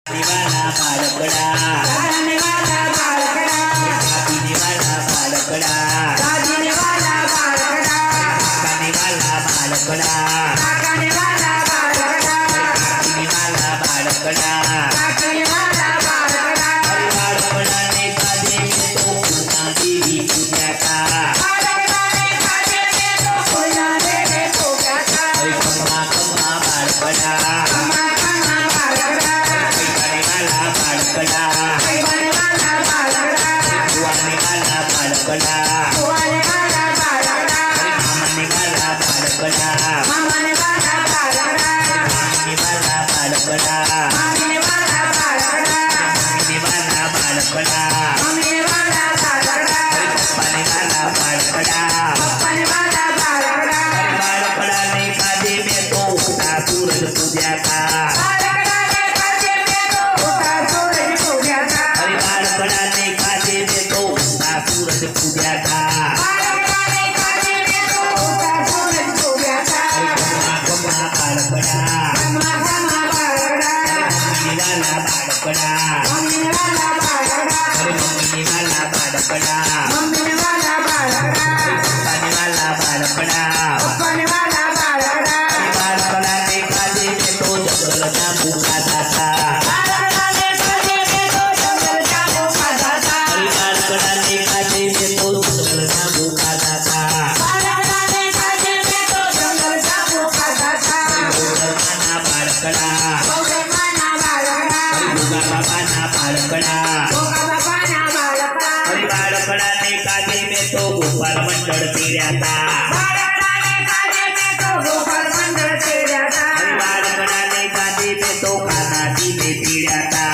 निवाला बालकडा निवाला बालकडा निवाला बालकडा निवाला बालकडा निवाला बालकडा निवाला बालकडा निवाला बालकडा निवाला बालकडा बालकडा ने कादे तो पुन्हा देवी पूजाचा बालकडाने काढे तो पुन्हा देवी पूजाचा कमा कमा बालकडा कमा कमा बालकडा निवाला बालकडा निवाला बालकडा निवाला बालकडा निवाला बालकडा निवाला बालकडा मामा निवाला बालकडा निवाला बालकडा निवाला बालकडा निवाला बालकडा निवाला बालकडा निवाला बालकडा निवाला बालकडा बालकडा ने कादे में तो उठा सूरज पूजाचा बालकडाने काढे तो उठा सूरज पूजाचा बालकडा ने कादे में तो उठा सूरज पूजाचा बालकडाने काढे तो उठा सूरज पूजाचा कमा बालकडा कमा कमा बालकडा निवाला बालकडा निवाला बालकडा निवाला बालकडा निवाला बालकडा निवाला बालकडा निवाला बालकडा बालकडा ने कादे में तो जंगलचा भूखा जाता बालकडाने काढे तो जंगलचा भुका जाता बालकडा ने कादे में तो जंगलचा भूखा जाता बालकडाने काढे तो जंगलचा भुका जाता गोरखाना बालकडा गौरवाना बालकडा बाबाना बालकडा गोगाबाबाना बालकडा बालकडा ने कादे में तो गोपाल मंडळ फिर्याता बालकडाने काढे तो गोपाल मंडळ फिर्याता बालकडा ने कादे में तो खानाची ने फिर्याता